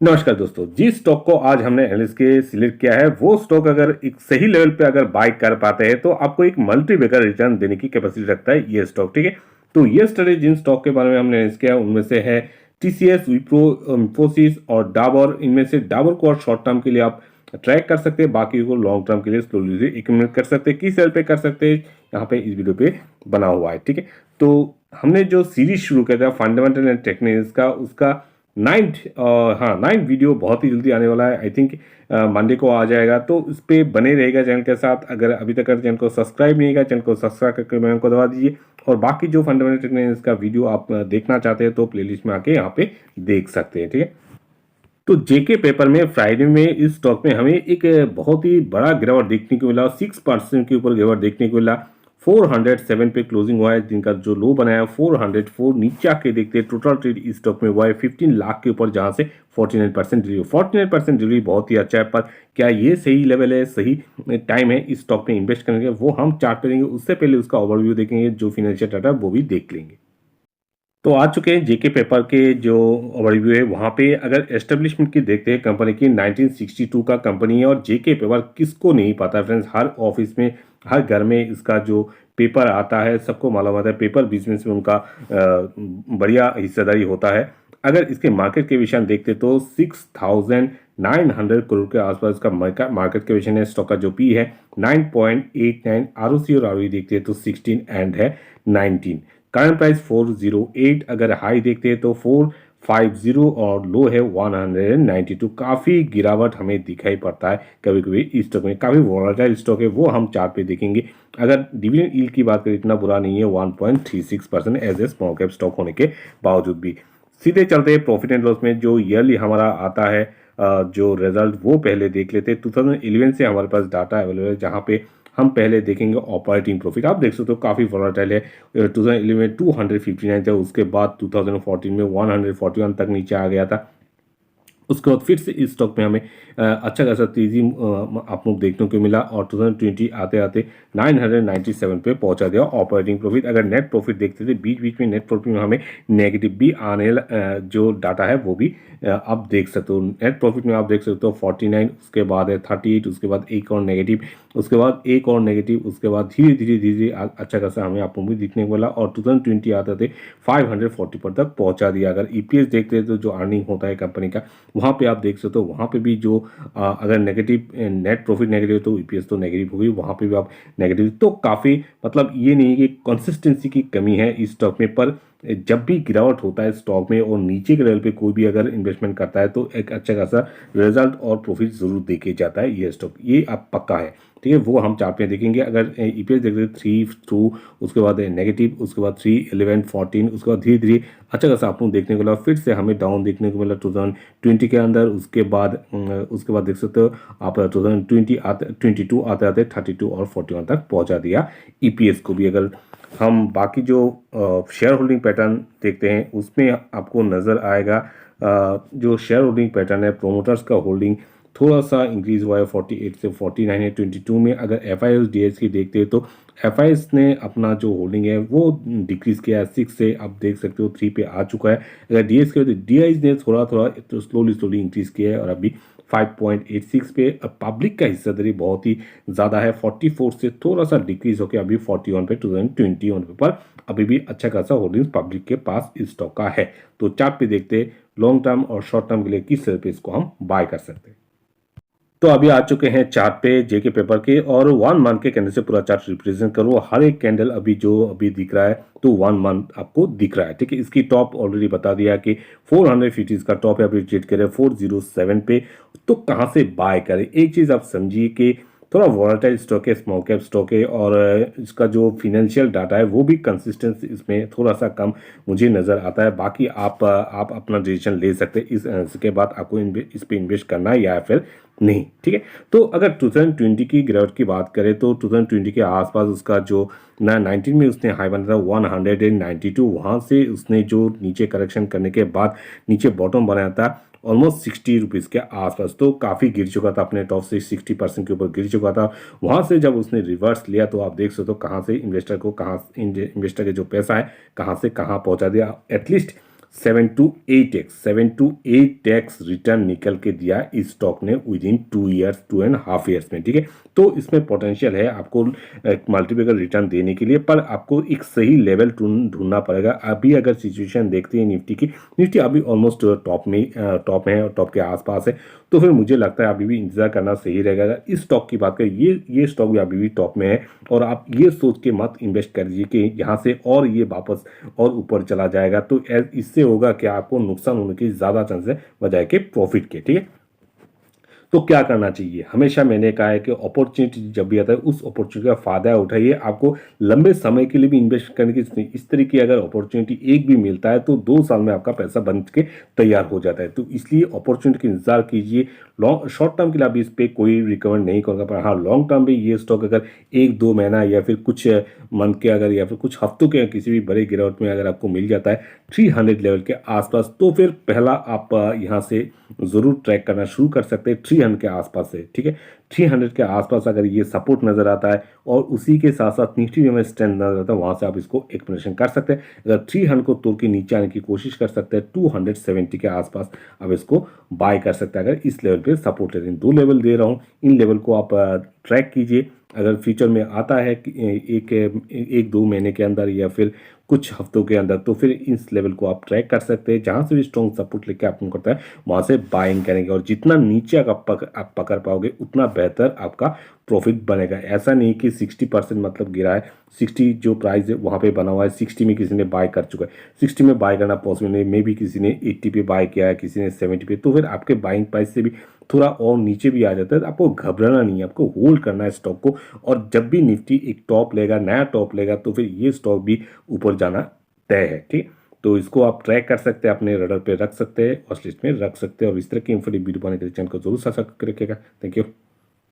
नमस्कार दोस्तों, जिस स्टॉक को आज हमने एनालिस्ट के सिलेक्ट किया है वो स्टॉक अगर एक सही लेवल पे अगर बाय कर पाते हैं तो आपको एक मल्टी बैगर रिटर्न देने की कैपेसिटी रखता है ये स्टॉक। ठीक है, तो ये स्टडी जिन स्टॉक के बारे में हमने एनालिस्ट किया उनमें से है टीसीएस, विप्रो, इंफोसिस और डाबर। इनमें से डाबर को और शॉर्ट टर्म के लिए आप ट्रैक कर सकते हैं, बाकी को लॉन्ग टर्म के लिए स्लोली इक्विपमेंट कर सकते हैं। किस सेल पे कर सकते हैं यहाँ पे इस वीडियो पे बना हुआ है। ठीक है, तो हमने जो सीरीज शुरू किया था फंडामेंटल एंड टेक्निक्स का, उसका नाइन्थ वीडियो बहुत ही जल्दी आने वाला है। आई थिंक मंडे को आ जाएगा, तो इस पर बने रहेगा चैनल के साथ। अगर अभी तक चैनल को सब्सक्राइब नहीं किया, चैनल को सब्सक्राइब करके बेल को दबा दीजिए। और बाकी जो फंडामेंटल टेक्निक्स का वीडियो आप देखना चाहते हैं तो प्लेलिस्ट में आके यहाँ पे देख सकते हैं। ठीक है, तो जेके पेपर में फ्राइडे में इस स्टॉक में हमें एक बहुत ही बड़ा गिरावट देखने को मिला, 6% के ऊपर गिरावट देखने को मिला। 407 पे क्लोजिंग हुआ है, जिनका जो लो बनाया 404 नीचे आके देखते हैं टोटल ट्रेड इस स्टॉक में हुआ है 15 लाख के ऊपर, जहां से 49% डिलीवरी। 49% डिलीवरी बहुत ही अच्छा है, पर क्या ये सही लेवल है, सही टाइम है इस स्टॉक में इन्वेस्ट करने के? वो हम चार्ट पे देंगे, उससे पहले उसका ओवरव्यू देखेंगे, जो फाइनेंशियल डाटा वो भी देख लेंगे। तो आ चुके हैं जेके पेपर के जो ओवरव्यू है वहाँ पे। अगर एस्टेब्लिशमेंट की देखते हैं कंपनी की, 1962 का कंपनी है। और जेके पेपर किसको नहीं पता फ्रेंड्स, हर ऑफिस में हर घर में इसका जो पेपर आता है सबको मालूम आता है। पेपर बिजनेस में उनका बढ़िया हिस्सेदारी होता है। अगर इसके मार्केट के विषय में देखते तो 6,900 करोड़ के आसपास का मार्केट के विषय है। स्टॉक का जो पी है 9.89, आरओसी और आरओई देखते हैं तो 16 एंड है 19। करंट प्राइस 408, अगर हाई देखते हैं तो 450 और लो है 192। काफ़ी गिरावट हमें दिखाई पड़ता है कभी कभी इस स्टॉक में, काफ़ी वोलेटाइल स्टॉक है, वो हम चार्ट पे देखेंगे। अगर डिविडेंड यील्ड की बात करें इतना बुरा नहीं है, 1.36% as a small cap stock होने के बावजूद भी। सीधे चलते हैं प्रॉफिट एंड लॉस में, जो ईयरली हमारा आता है जो रिजल्ट वो पहले देख लेते हैं। 2011 से हमारे पास डाटा अवेलेबल है, जहाँ पे हम पहले देखेंगे ऑपरेटिंग प्रॉफिट। आप देख सकते हो काफ़ी वोलेटाइल है। 2011 में 259 था, उसके बाद 2014 में 141 तक नीचे आ गया था। उसके बाद फिर से इस स्टॉक में हमें अच्छा खासा तेजी आप लोग देखने को मिला, और 2020 आते आते 997 पे पहुंचा दिया ऑपरेटिंग प्रॉफिट। अगर नेट प्रॉफिट देखते थे बीच बीच में नेट प्रॉफिट में हमें नेगेटिव भी आने जो डाटा है वो भी आप देख सकते हो। नेट प्रॉफिट में आप देख सकते हो 49, उसके बाद है 38, उसके बाद एक और नेगेटिव, उसके बाद एक और नेगेटिव, उसके बाद धीरे धीरे धीरे अच्छा खासा हमें आप लोग भी दिखने को मिला, और 2020 आते थे 540 पर तक पहुंचा दिया। अगर ईपीएस देखते हैं तो जो अर्निंग होता है कंपनी का, वहाँ पे आप देख सकते हो, वहाँ पे भी जो अगर नेगेटिव नेट प्रॉफिट नेगेटिव तो ईपीएस तो नेगेटिव होगी, वहाँ पे भी आप नेगेटिव। तो काफ़ी मतलब ये नहीं है कि कंसिस्टेंसी की कमी है इस स्टॉक में, पर जब भी गिरावट होता है स्टॉक में और नीचे के लेवल पे कोई भी अगर इन्वेस्टमेंट करता है तो एक अच्छा खासा रिजल्ट और प्रॉफिट जरूर देके जाता है ये स्टॉक, ये आप पक्का है। ठीक है, वो हम चार्ट में देखेंगे। अगर ईपीएस देखते हैं 3.2, उसके बाद नेगेटिव, उसके बाद 3, 11, 14, उसके बाद धीरे धीरे अच्छा खासा आप लोग देखने को मिला। फिर से हमें डाउन देखने को मिला 2020 के अंदर। उसके बाद देख सकते हो आप 2020 आते 22 आते आते 32 और 41 तक पहुंचा दिया ईपीएस को भी। अगर हम बाकी जो शेयर होल्डिंग पैटर्न देखते हैं उसमें आपको नज़र आएगा जो शेयर होल्डिंग पैटर्न है, प्रोमोटर्स का होल्डिंग थोड़ा सा इंक्रीज हुआ है 48 से 49 है 22 में। अगर F I S D S की देखते हैं तो एफ आई एस ने अपना जो होल्डिंग है वो डिक्रीज किया है 6 से, आप देख सकते हो 3 पे आ चुका है। अगर डी एस की तो डी आई ने थोड़ा थोड़ा तो स्लोली इंक्रीज किया है और अभी 5.86 पे। पब्लिक का हिस्सेदारी बहुत ही ज़्यादा है, 44 से थोड़ा सा डिक्रीज होकर अभी 41 पे 2021 पे, पर अभी भी अच्छा खासा होल्डिंग्स पब्लिक के पास इस स्टॉक का है। तो चार्ट पे देखते हैं लॉन्ग टर्म और शॉर्ट टर्म के लिए किस तरह पे इसको हम बाय कर सकते हैं। तो अभी आ चुके हैं चार्ट पे जेके पेपर के, और 1 मंथ के कैंडल से पूरा चार्ट रिप्रेजेंट करो। हर एक कैंडल अभी जो अभी दिख रहा है तो 1 मंथ आपको दिख रहा है। ठीक है, इसकी टॉप ऑलरेडी बता दिया कि 450 इसका टॉप है, अभी ट्रेड करे 407 पे। तो कहाँ से बाय करें, एक चीज़ आप समझिए कि थोड़ा वॉलेटाइल स्टॉक है, स्मॉल कैप स्टॉक है, और इसका जो फिनेंशियल डाटा है वो भी कंसिस्टेंस इसमें थोड़ा सा कम मुझे नज़र आता है। बाकी आप अपना डिसीजन ले सकते हैं इसके बाद आपको इस पे इन्वेस्ट करना है या फिर नहीं। ठीक है, तो अगर 2020 की गिरावट की बात करें तो 2020 के आसपास उसका जो 19 में उसने हाई बना था 192, वहाँ से उसने जो नीचे करेक्शन करने के बाद नीचे बॉटम बनाया था ऑलमोस्ट 60 रुपीज़ के आसपास, तो काफ़ी गिर चुका था, अपने टॉप से 60% के ऊपर गिर चुका था। वहाँ से जब उसने रिवर्स लिया तो आप देख सकते हो कहाँ से इन्वेस्टर के जो पैसा है कहाँ से कहाँ पहुँचा दिया। एटलीस्ट 7 to 8x रिटर्न निकल के दिया इस स्टॉक ने विद इन 2 ईयर्स 2.5 ईयर्स में, ठीक है। तो इसमें पोटेंशियल है आपको मल्टीपल रिटर्न देने के लिए, पर आपको एक सही लेवल ढूंढना पड़ेगा। अभी अगर सिचुएशन देखते हैं निफ्टी की, निफ्टी अभी ऑलमोस्ट टॉप में है और टॉप के आसपास है, तो फिर मुझे लगता है अभी भी इंतजार करना सही रहेगा। इस स्टॉक की बात करें, ये स्टॉक भी अभी भी टॉप में है, और आप ये सोच के मत इन्वेस्ट करिए कि यहाँ से और ये वापस और ऊपर चला जाएगा, तो इससे होगा कि आपको नुकसान होने की ज़्यादा चांस है बजाय के प्रॉफिट के, ठीक है। तो क्या करना चाहिए, हमेशा मैंने कहा है कि अपॉर्चुनिटी जब भी आता है उस अपॉर्चुनिटी का फायदा उठाइए। आपको लंबे समय के लिए भी इन्वेस्ट करने की इस तरह की अगर अपॉर्चुनिटी एक भी मिलता है तो 2 साल में आपका पैसा बन के तैयार हो जाता है। तो इसलिए अपॉर्चुनिटी का इंतजार कीजिए। लॉन्ग शॉर्ट टर्म के लिए आप इस पर कोई रिकमेंड नहीं करूँगा, पर हाँ लॉन्ग टर्म में ये स्टॉक अगर 1-2 महीना या फिर कुछ मंथ के अगर या फिर कुछ हफ्तों के किसी भी बड़े गिरावट में अगर आपको मिल जाता है 300 लेवल के आसपास, तो फिर पहला आप यहाँ से ज़रूर ट्रैक करना शुरू कर सकते हैं 300 के आसपास से, ठीक है। 300 के आसपास अगर ये सपोर्ट नज़र आता है और उसी के साथ साथ निफ्टी में स्ट्रेंथ नज़र आता है, वहाँ से आप इसको एक्सपेक्टेशन कर सकते हैं। अगर 300 को तोड़ के नीचे आने की कोशिश कर सकते हैं 270 के आसपास आप इसको बाय कर सकते हैं, अगर इस लेवल पे सपोर्ट लेते हैं। 2 लेवल दे रहा हूँ, इन लेवल को आप ट्रैक कीजिए। अगर फ्यूचर में आता है कि 1-2 महीने के अंदर या फिर कुछ हफ्तों के अंदर, तो फिर इस लेवल को आप ट्रैक कर सकते हैं। जहाँ से भी स्ट्रॉन्ग सपोर्ट लेके आपको करता है वहाँ से बाइंग करेंगे, और जितना नीचे आप पकड़ पाओगे उतना बेहतर आपका प्रॉफिट बनेगा। ऐसा नहीं कि 60% मतलब गिरा है, 60 जो प्राइस है वहाँ पे बना हुआ है, 60 में किसी ने बाय कर चुका है, 60 में बाय करना पॉसिबल नहीं। मे भी किसी ने 80 पे बाय किया है, किसी ने 70 पे, तो फिर आपके बाइंग प्राइस से भी थोड़ा और नीचे भी आ जाता है। तो आपको घबराना नहीं है, आपको होल्ड करना है स्टॉक को, और जब भी निफ्टी एक टॉप लेगा, नया टॉप लेगा, तो फिर ये स्टॉक भी ऊपर जाना तय है, ठीक। तो इसको आप ट्रैक कर सकते हैं, अपने रडार पे रख सकते हैं, वॉच लिस्ट में रख सकते हैं, और इस तरह की इंफॉर्मेटिव वीडियो पाने के लिए चैनल को जरूर सब्सक्राइब करके रखिएगा। Thank you.